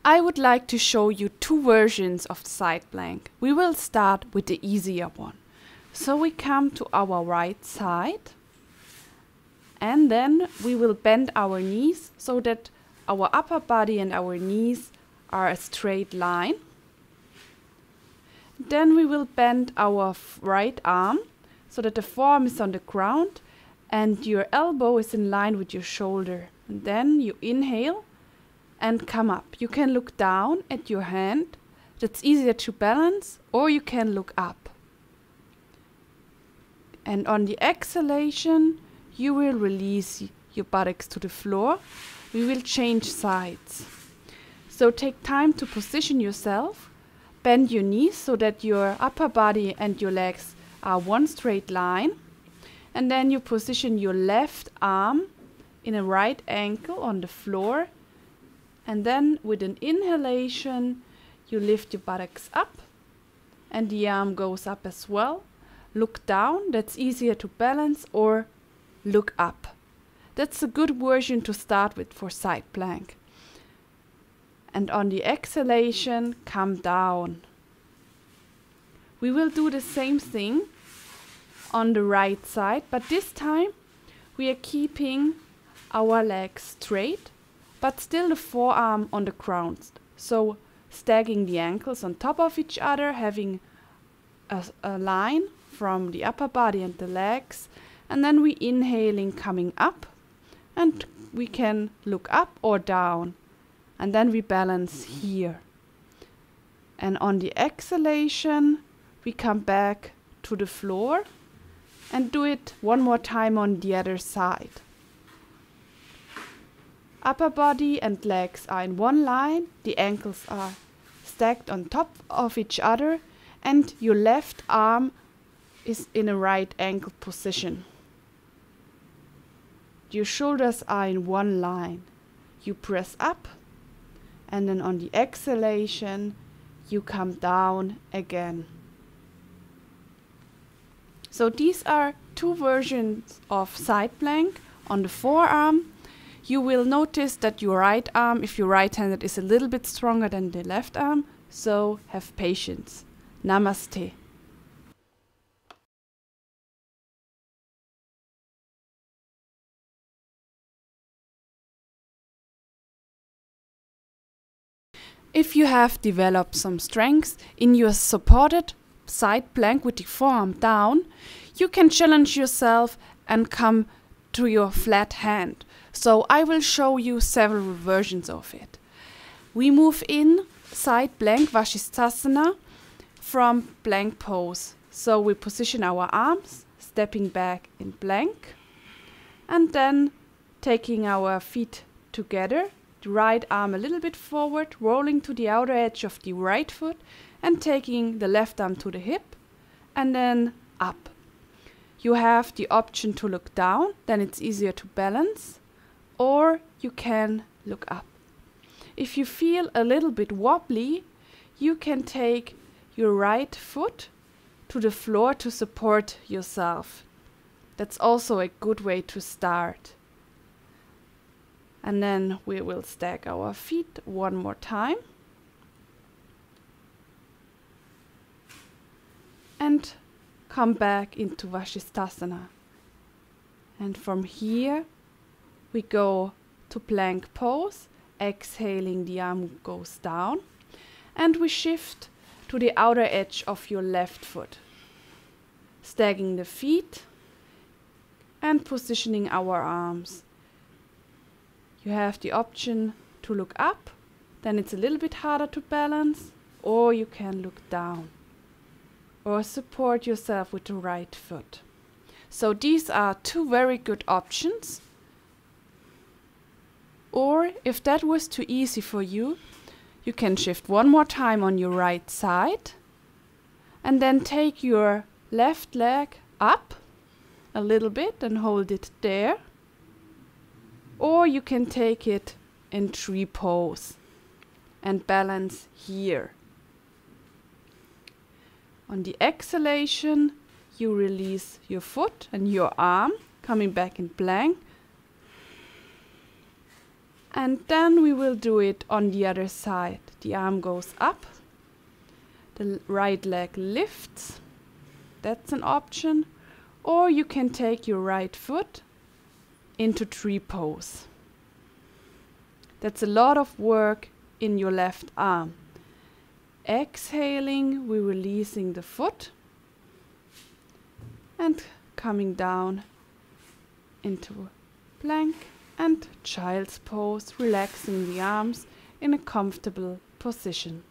I would like to show you two versions of the side plank. We will start with the easier one. So we come to our right side and then we will bend our knees so that our upper body and our knees are a straight line. Then we will bend our right arm so that the forearm is on the ground and your elbow is in line with your shoulder. And then you inhale and come up. You can look down at your hand. That's easier to balance, or you can look up. And on the exhalation, you will release your buttocks to the floor. We will change sides. So take time to position yourself. Bend your knees so that your upper body and your legs are one straight line. And then you position your left arm in a right angle on the floor. And then with an inhalation, you lift your buttocks up and the arm goes up as well. Look down, that's easier to balance, or look up. That's a good version to start with for side plank. And on the exhalation, come down. We will do the same thing on the right side, but this time we are keeping our legs straight, but still the forearm on the ground. So stacking the ankles on top of each other, having a line from the upper body and the legs, and then we inhaling coming up, and we can look up or down, and then we balance here. And on the exhalation, we come back to the floor and do it one more time on the other side. Upper body and legs are in one line, the ankles are stacked on top of each other, and your left arm is in a right ankle position. Your shoulders are in one line. You press up, and then on the exhalation, you come down again. So these are two versions of side plank on the forearm. You will notice that your right arm, if you're right-handed, is a little bit stronger than the left arm, so have patience. Namaste. If you have developed some strength in your supported side plank with the forearm down, you can challenge yourself and come to your flat hand. So I will show you several versions of it. We move in side plank Vashisthasana from plank pose. So we position our arms, stepping back in plank, and then taking our feet together, the right arm a little bit forward, rolling to the outer edge of the right foot, and taking the left arm to the hip, and then up. You have the option to look down, then it's easier to balance, or you can look up. If you feel a little bit wobbly, you can take your right foot to the floor to support yourself. That's also a good way to start. And then we will stack our feet one more time. And come back into Vashisthasana. And from here we go to plank pose. Exhaling, the arm goes down. And we shift to the outer edge of your left foot. Stacking the feet and positioning our arms. You have the option to look up, then it's a little bit harder to balance, or you can look down or support yourself with the right foot. So these are two very good options. Or if that was too easy for you, you can shift one more time on your right side and then take your left leg up a little bit and hold it there. Or you can take it in tree pose and balance here. On the exhalation, you release your foot and your arm, coming back in plank. And then we will do it on the other side. The arm goes up, the right leg lifts, that's an option, or you can take your right foot into tree pose. That's a lot of work in your left arm. Exhaling, we're releasing the foot and coming down into plank and child's pose, relaxing the arms in a comfortable position.